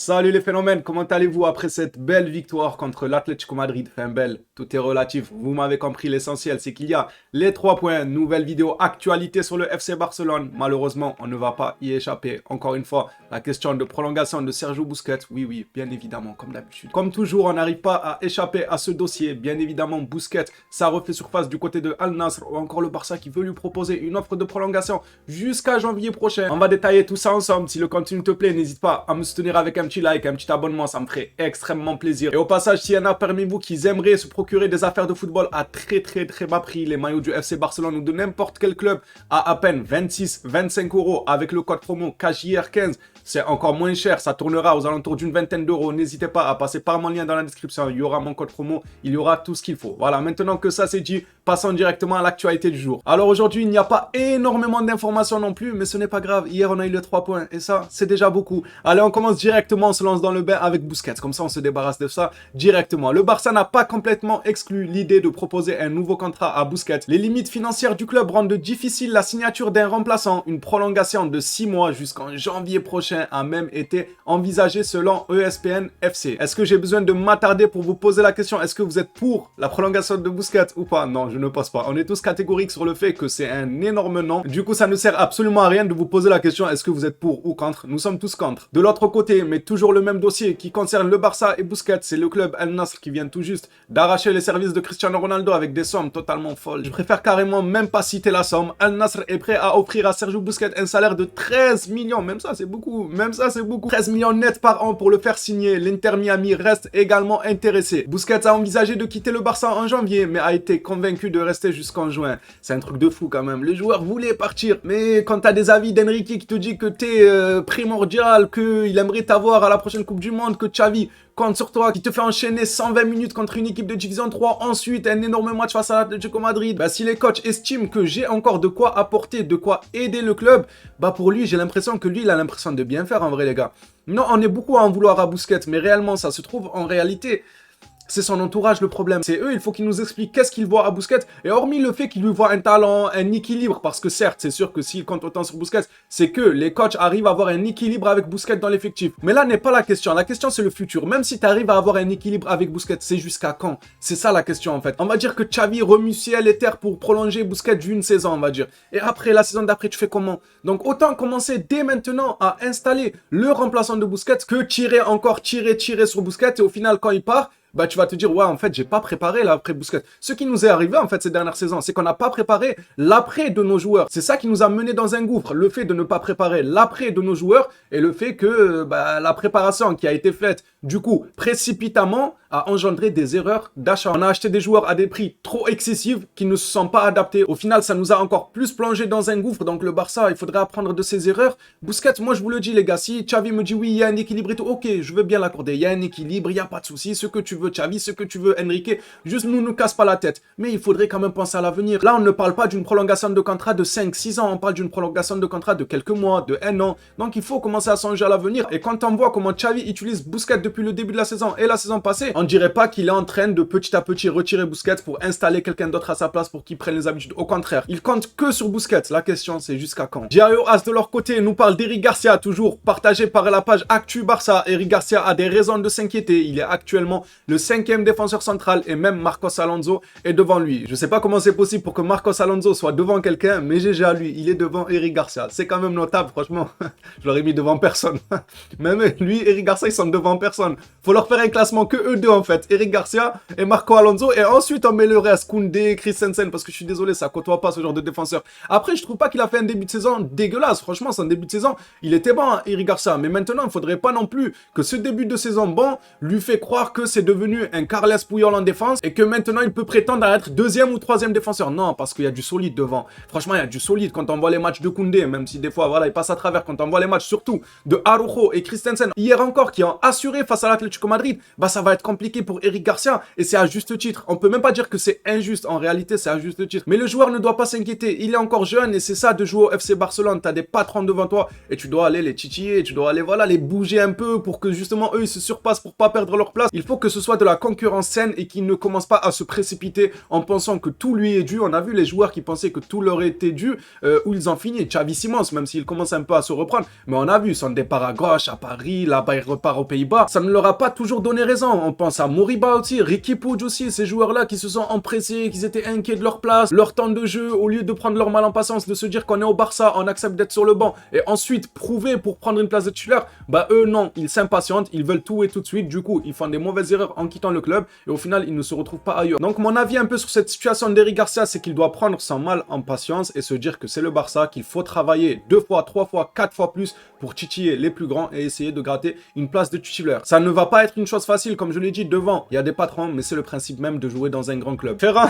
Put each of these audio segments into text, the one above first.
Salut les phénomènes, comment allez-vous après cette belle victoire contre l'Atlético Madrid? Enfin belle, tout est relatif, vous m'avez compris, l'essentiel c'est qu'il y a les 3 points, nouvelle vidéo, actualité sur le FC Barcelone. Malheureusement, on ne va pas y échapper. Encore une fois, la question de prolongation de Sergio Busquets, oui, bien évidemment, comme d'habitude. Comme toujours, on n'arrive pas à échapper à ce dossier. Bien évidemment, Busquets, ça refait surface du côté de Al Nassr ou encore le Barça qui veut lui proposer une offre de prolongation jusqu'à janvier prochain. On va détailler tout ça ensemble. Si le contenu te plaît, n'hésite pas à me soutenir avec un petit like, un petit abonnement, ça me ferait extrêmement plaisir. Et au passage, s'il y en a parmi vous qui aimeraient se procurer des affaires de football à très bas prix, les maillots du FC Barcelone ou de n'importe quel club à peine 26-25 € avec le code promo CASHJR15, c'est encore moins cher, ça tournera aux alentours d'une vingtaine d'euros. N'hésitez pas à passer par mon lien dans la description, il y aura mon code promo, il y aura tout ce qu'il faut. Voilà, maintenant que ça c'est dit, passons directement à l'actualité du jour. Alors aujourd'hui, il n'y a pas énormément d'informations non plus, mais ce n'est pas grave. Hier, on a eu les 3 points et ça, c'est déjà beaucoup. Allez, on commence directement, on se lance dans le bain avec Busquets. Comme ça, on se débarrasse de ça directement. Le Barça n'a pas complètement exclu l'idée de proposer un nouveau contrat à Busquets. Les limites financières du club rendent difficile la signature d'un remplaçant. Une prolongation de 6 mois jusqu'en janvier prochain a même été envisagée selon ESPN FC. Est-ce que j'ai besoin de m'attarder pour vous poser la question? Est-ce que vous êtes pour la prolongation de Busquets ou pas? Non, je ne pense pas. On est tous catégoriques sur le fait que c'est un énorme non. Du coup, ça ne sert absolument à rien de vous poser la question est-ce que vous êtes pour ou contre? Nous sommes tous contre. De l'autre côté, mais toujours le même dossier qui concerne le Barça et Busquets, c'est le club Al Nassr qui vient tout juste d'arracher les services de Cristiano Ronaldo avec des sommes totalement folles. Je préfère carrément même pas citer la somme. Al Nassr est prêt à offrir à Sergio Busquets un salaire de 13 millions. Même ça, c'est beaucoup. 13 millions net par an pour le faire signer. L'Inter Miami reste également intéressé. Busquets a envisagé de quitter le Barça en janvier, mais a été convaincu de rester jusqu'en juin. C'est un truc de fou quand même. Les joueurs voulaient partir, mais quand t'as des avis d'Enrique qui te dit que t'es primordial, qu'il aimerait t'avoir à la prochaine Coupe du Monde, que Xavi compte sur toi, qui te fait enchaîner 120 minutes contre une équipe de Division 3, ensuite un énorme match face à l'Atlético Madrid, bah si les coachs estiment que j'ai encore de quoi apporter, de quoi aider le club, bah pour lui, j'ai l'impression que lui, il a l'impression de bien faire en vrai les gars. Non, on est beaucoup à en vouloir à Busquets, mais réellement, ça se trouve en réalité... C'est son entourage le problème. C'est eux, il faut qu'ils nous expliquent qu'est-ce qu'ils voient à Busquets. Et hormis le fait qu'ils lui voient un talent, un équilibre, parce que certes, c'est sûr que s'ils comptent autant sur Busquets, c'est que les coachs arrivent à avoir un équilibre avec Busquets dans l'effectif. Mais là n'est pas la question. La question, c'est le futur. Même si tu arrives à avoir un équilibre avec Busquets, c'est jusqu'à quand? C'est ça la question en fait. On va dire que Xavi remue ciel et terre pour prolonger Busquets d'une saison, on va dire. Et après, la saison d'après, tu fais comment? Donc autant commencer dès maintenant à installer le remplaçant de Busquets que tirer sur Busquets et au final, quand il part, bah tu vas te dire ouais en fait j'ai pas préparé l'après Busquets. Ce qui nous est arrivé en fait ces dernières saisons, c'est qu'on n'a pas préparé l'après de nos joueurs. C'est ça qui nous a mené dans un gouffre, le fait de ne pas préparer l'après de nos joueurs et le fait que la préparation qui a été faite du coup précipitamment a engendré des erreurs d'achat. On a acheté des joueurs à des prix trop excessifs qui ne se sont pas adaptés. Au final ça nous a encore plus plongé dans un gouffre. Donc le Barça, il faudrait apprendre de ses erreurs. Busquets, moi je vous le dis les gars, si Xavi me dit oui il y a un équilibre et tout, ok je veux bien l'accorder, il y a un équilibre, il n'y a pas de souci, ce que tu veux Xavi, ce que tu veux Enrique, juste nous casse pas la tête. Mais il faudrait quand même penser à l'avenir. Là, on ne parle pas d'une prolongation de contrat de 5-6 ans, on parle d'une prolongation de contrat de quelques mois, de 1 an. Donc il faut commencer à songer à l'avenir. Et quand on voit comment Xavi utilise Busquets depuis le début de la saison et la saison passée, on dirait pas qu'il est en train de petit à petit retirer Busquets pour installer quelqu'un d'autre à sa place pour qu'il prenne les habitudes. Au contraire, il compte que sur Busquets. La question, c'est jusqu'à quand? Diario As de leur côté nous parle d'Eric Garcia, toujours partagé par la page Actu Barça. Eric Garcia a des raisons de s'inquiéter. Il est actuellement le 5e défenseur central et même Marcos Alonso est devant lui. Je sais pas comment c'est possible pour que Marcos Alonso soit devant quelqu'un, mais GG à lui, il est devant Eric Garcia. C'est quand même notable, franchement. Je l'aurais mis devant personne. Même lui, Eric Garcia, ils sont devant personne. Faut leur faire un classement que eux deux en fait. Eric Garcia et Marco Alonso et ensuite on met le reste, Koundé, Christensen, parce que je suis désolé, ça côtoie pas ce genre de défenseur. Après, je trouve pas qu'il a fait un début de saison dégueulasse. Franchement, son début de saison, il était bon, hein, Eric Garcia. Mais maintenant, il faudrait pas non plus que ce début de saison bon lui fait croire que c'est devenu un Carles Puyol en défense et que maintenant il peut prétendre à être 2e ou 3e défenseur. Non, parce qu'il y a du solide devant. Franchement, il y a du solide quand on voit les matchs de Koundé, même si des fois, voilà, il passe à travers. Quand on voit les matchs surtout de Araujo et Christensen, hier encore, qui ont assuré face à l'Atlético Madrid, bah ça va être compliqué pour Eric Garcia et c'est à juste titre. On peut même pas dire que c'est injuste. En réalité, c'est à juste titre. Mais le joueur ne doit pas s'inquiéter. Il est encore jeune et c'est ça de jouer au FC Barcelone. T'as des patrons devant toi et tu dois aller les titiller, tu dois aller, voilà, les bouger un peu pour que justement eux ils se surpassent pour pas perdre leur place. Il faut que ce soit soit de la concurrence saine et qu'il ne commence pas à se précipiter en pensant que tout lui est dû. On a vu les joueurs qui pensaient que tout leur était dû, où ils ont fini. Xavi Simons, même s'il commence un peu à se reprendre, mais on a vu son départ à gauche, à Paris, là-bas il repart aux Pays-Bas. Ça ne leur a pas toujours donné raison. On pense à Moriba aussi, Riqui Puig aussi, ces joueurs-là qui se sont empressés, qui étaient inquiets de leur place, leur temps de jeu, au lieu de prendre leur mal en patience, de se dire qu'on est au Barça, on accepte d'être sur le banc, et ensuite prouver pour prendre une place de titulaire, bah eux non, ils s'impatientent, ils veulent tout et tout de suite, du coup ils font des mauvaises erreurs en quittant le club, et au final ils ne se retrouvent pas ailleurs. Donc mon avis un peu sur cette situation d'Eric Garcia, c'est qu'il doit prendre son mal en patience et se dire que c'est le Barça, qu'il faut travailler 2 fois, 3 fois, 4 fois plus pour titiller les plus grands et essayer de gratter une place de titulaire. Ça ne va pas être une chose facile, comme je l'ai dit, devant, il y a des patrons, mais c'est le principe même de jouer dans un grand club. Ferran,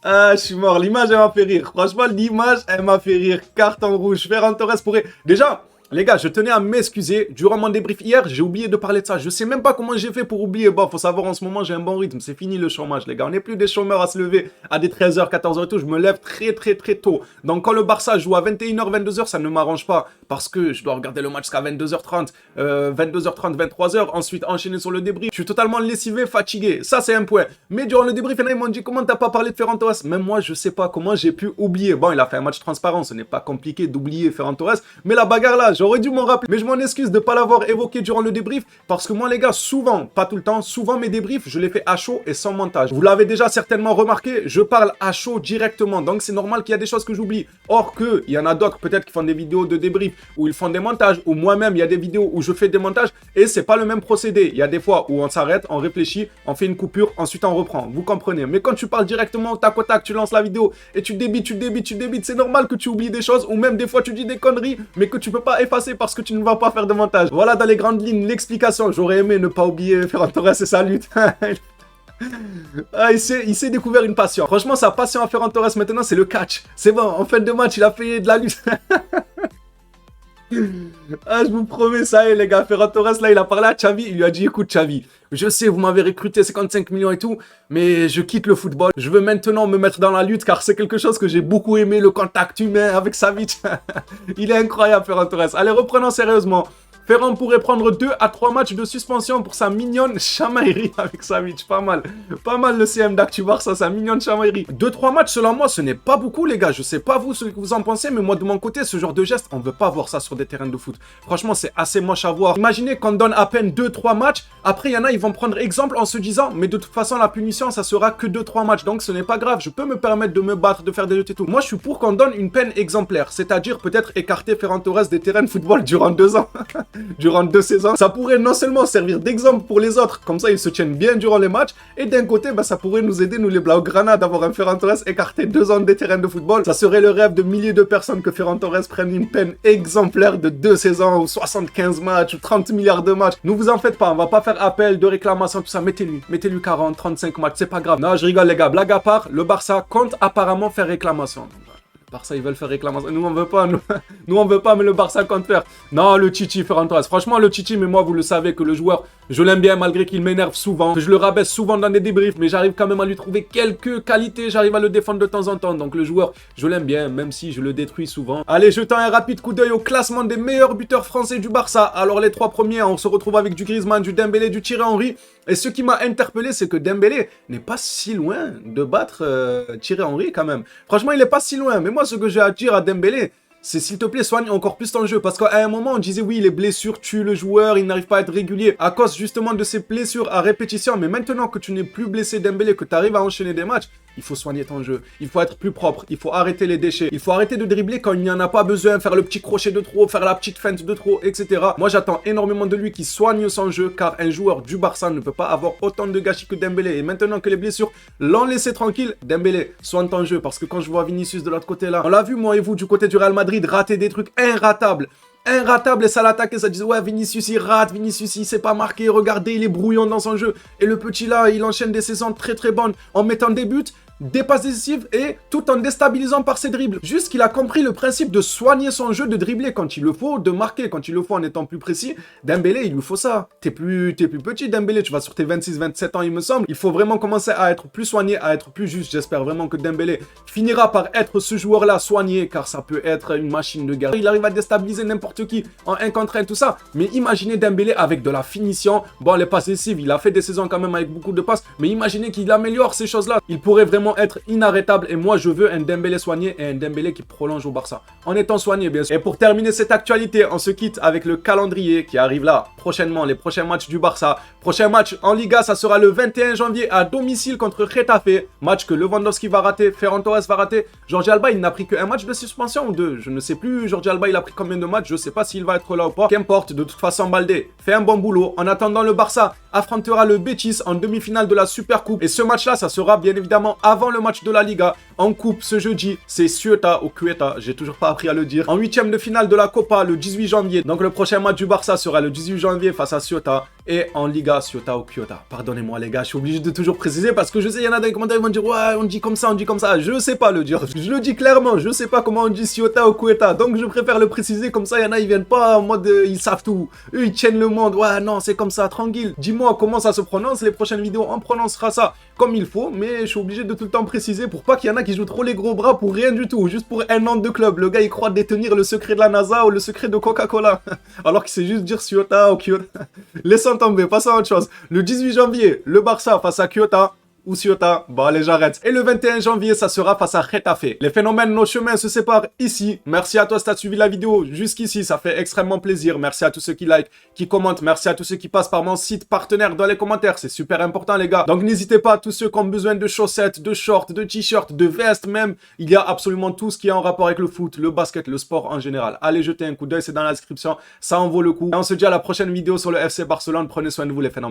ah, je suis mort, l'image elle m'a fait rire. Franchement, l'image elle m'a fait rire. Carton rouge, Ferran Torres pourrait... Déjà, les gars, je tenais à m'excuser. Durant mon débrief hier, j'ai oublié de parler de ça. Je sais même pas comment j'ai fait pour oublier. Bon, faut savoir, en ce moment, j'ai un bon rythme. C'est fini le chômage, les gars. On n'est plus des chômeurs à se lever à des 13h, 14h et tout. Je me lève très tôt. Donc, quand le Barça joue à 21h, 22h, ça ne m'arrange pas. Parce que je dois regarder le match jusqu'à 22h30, 22h30, 23h. Ensuite, enchaîner sur le débrief. Je suis totalement lessivé, fatigué. Ça, c'est un point. Mais durant le débrief, ils m'ont dit, comment t'as pas parlé de Ferran Torres? Même moi, je sais pas comment j'ai pu oublier. Bon, il a fait un match transparent. Ce n'est pas compliqué d'oublier Ferran Torres. Mais la bagarre là, j'aurais dû m'en rappeler, mais je m'en excuse de ne pas l'avoir évoqué durant le débrief, parce que moi les gars, souvent, pas tout le temps, souvent mes débriefs, je les fais à chaud et sans montage. Vous l'avez déjà certainement remarqué, je parle à chaud directement, donc c'est normal qu'il y a des choses que j'oublie. Or que, il y en a d'autres peut-être qui font des vidéos de débrief, où ils font des montages, ou moi-même, il y a des vidéos où je fais des montages, et c'est pas le même procédé. Il y a des fois où on s'arrête, on réfléchit, on fait une coupure, ensuite on reprend. Vous comprenez. Mais quand tu parles directement, tac au tac, tu lances la vidéo, et tu débites, c'est normal que tu oublies des choses, ou même des fois tu dis des conneries, mais que tu peux pas effacer parce que tu ne vas pas faire de montage. Voilà dans les grandes lignes l'explication. J'aurais aimé ne pas oublier Ferran Torres et sa lutte. Ah, il s'est découvert une passion. Franchement, sa passion à Ferran Torres maintenant, c'est le catch. C'est bon, en fin de match, il a fait de la lutte. Ah, je vous promets, ça y est, les gars. Ferran Torres, là, il a parlé à Xavi. Il lui a dit, écoute, Xavi, je sais, vous m'avez recruté 55 millions et tout, mais je quitte le football. Je veux maintenant me mettre dans la lutte, car c'est quelque chose que j'ai beaucoup aimé, le contact humain avec Savic. Il est incroyable, Ferran Torres. Allez, reprenons sérieusement. Ferran pourrait prendre 2 à 3 matchs de suspension pour sa mignonne chamaillerie avec Savic. Pas mal. Pas mal le CM d'Actu Barça, sa mignonne chamaillerie. 2-3 matchs, selon moi, ce n'est pas beaucoup, les gars. Je sais pas vous ce que vous en pensez, mais moi, de mon côté, ce genre de geste, on veut pas voir ça sur des terrains de foot. Franchement, c'est assez moche à voir. Imaginez qu'on donne à peine 2-3 matchs. Après, il y en a, ils vont prendre exemple en se disant, mais de toute façon, la punition, ça sera que 2-3 matchs. Donc, ce n'est pas grave. Je peux me permettre de me battre, de faire des luttes et tout. Moi, je suis pour qu'on donne une peine exemplaire. C'est-à-dire, peut-être écarter Ferran Torres des terrains de football durant 2 ans. Durant 2 saisons, ça pourrait non seulement servir d'exemple pour les autres, comme ça ils se tiennent bien durant les matchs, et d'un côté, bah, ça pourrait nous aider, nous les Blaugrana, d'avoir un Ferran Torres écarté 2 ans des terrains de football. Ça serait le rêve de milliers de personnes que Ferran Torres prenne une peine exemplaire de 2 saisons, ou 75 matchs, ou 30 milliards de matchs. Ne vous en faites pas, on va pas faire appel de réclamation, tout ça. Mettez-lui 40, 35 matchs, c'est pas grave. Non, je rigole les gars, blague à part, le Barça compte apparemment faire réclamation. Barça, ils veulent faire réclamation. Nous, on veut pas. Nous, on veut pas, mais le Barça compte faire. Non, le Chichi, Ferran Torres. Franchement, le Chichi, mais moi, vous le savez que le joueur, je l'aime bien malgré qu'il m'énerve souvent, que je le rabaisse souvent dans des débriefs, mais j'arrive quand même à lui trouver quelques qualités. J'arrive à le défendre de temps en temps. Donc, le joueur, je l'aime bien, même si je le détruis souvent. Allez, jetons un rapide coup d'œil au classement des meilleurs buteurs français du Barça. Alors, les 3 premiers, on se retrouve avec du Griezmann, du Dembélé, du Thierry Henry. Et ce qui m'a interpellé, c'est que Dembélé n'est pas si loin de battre Thierry Henry quand même. Franchement, il est pas si loin. Mais moi, ce que j'ai à dire à Dembélé, c'est s'il te plaît, soigne encore plus ton jeu. Parce qu'à un moment, on disait oui, les blessures tuent le joueur, il n'arrive pas à être régulier à cause justement de ces blessures à répétition. Mais maintenant que tu n'es plus blessé Dembélé, que tu arrives à enchaîner des matchs, il faut soigner ton jeu. Il faut être plus propre, il faut arrêter les déchets. Il faut arrêter de dribbler quand il n'y en a pas besoin, faire le petit crochet de trop, faire la petite feinte de trop, etc. Moi, j'attends énormément de lui qui soigne son jeu, car un joueur du Barça ne peut pas avoir autant de gâchis que Dembélé. Et maintenant que les blessures l'ont laissé tranquille, Dembélé, soigne ton jeu. Parce que quand je vois Vinicius de l'autre côté là, on l'a vu moi et vous du côté du Real Madrid, rater des trucs inratables. Et ça l'attaque et ça disait ouais, Vinicius il rate, Vinicius il sait pas marquer, regardez il est brouillon dans son jeu. Et le petit là il enchaîne des saisons très très bonnes en mettant des buts. des passes décisives et tout en déstabilisant par ses dribbles. Juste qu'il a compris le principe de soigner son jeu, de dribbler quand il le faut, de marquer quand il le faut en étant plus précis. Dembélé, il lui faut ça. T'es plus petit, Dembélé, tu vas sur tes 26-27 ans, il me semble. Il faut vraiment commencer à être plus soigné, à être plus juste. J'espère vraiment que Dembélé finira par être ce joueur-là soigné, car ça peut être une machine de guerre. Il arrive à déstabiliser n'importe qui en 1 contre 1, tout ça. Mais imaginez Dembélé avec de la finition. Bon, les passes décisives, il a fait des saisons quand même avec beaucoup de passes, mais imaginez qu'il améliore ces choses-là. Il pourrait vraiment être inarrêtable et moi, je veux un Dembélé soigné et un Dembélé qui prolonge au Barça. En étant soigné, bien sûr. Et pour terminer cette actualité, on se quitte avec le calendrier qui arrive là, prochainement, les prochains matchs du Barça. Prochain match en Liga, ça sera le 21 janvier à domicile contre Getafe. Match que Lewandowski va rater, Ferran Torres va rater. Jordi Alba, il n'a pris qu'un match de suspension ou deux. Je ne sais plus, Jordi Alba, il a pris combien de matchs. Je ne sais pas s'il va être là ou pas. Qu'importe, de toute façon, Baldé fait un bon boulot. En attendant, le Barça affrontera le Betis en demi-finale de la Super Coupe. Et ce match-là, ça sera bien évidemment avant le match de la Liga. En coupe, ce jeudi, c'est Ceuta ou Cueta, j'ai toujours pas appris à le dire. En 8e de finale de la Copa, le 18 janvier. Donc le prochain match du Barça sera le 18 janvier face à Ceuta. Et en Liga, Ceuta ou Cueta. Pardonnez-moi les gars, je suis obligé de toujours préciser parce que je sais, il y en a dans les commentaires qui vont dire « Ouais, on dit comme ça, on dit comme ça. » Je sais pas le dire. Je le dis clairement, je sais pas comment on dit Ceuta ou Cueta. Donc je préfère le préciser comme ça, il y en a, ils viennent pas en mode ils savent tout. Eux, ils tiennent le monde. Ouais, non, c'est comme ça, tranquille. Dis-moi comment ça se prononce. Les prochaines vidéos, on prononcera ça comme il faut. Mais je suis obligé de tout le temps préciser pour pas qu'il y en a qui jouent trop les gros bras pour rien du tout. Juste pour un nom de club. Le gars, il croit détenir le secret de la NASA ou le secret de Coca-Cola. Alors qu'il sait juste dire Ceuta ou Kyoto. Laissons tomber, passons à autre chose. Le 18 janvier, le Barça face à Kyoto. Ou Ceuta, bon allez j'arrête. Et le 21 janvier, ça sera face à Getafe. Les phénomènes, nos chemins se séparent ici. Merci à toi si t'as suivi la vidéo jusqu'ici, ça fait extrêmement plaisir. Merci à tous ceux qui like, qui commentent. Merci à tous ceux qui passent par mon site partenaire dans les commentaires. C'est super important les gars. Donc n'hésitez pas, tous ceux qui ont besoin de chaussettes, de shorts, de t-shirts, de vestes même. Il y a absolument tout ce qui est en rapport avec le foot, le basket, le sport en général. Allez jeter un coup d'œil, c'est dans la description. Ça en vaut le coup. Et on se dit à la prochaine vidéo sur le FC Barcelone. Prenez soin de vous les phénomènes.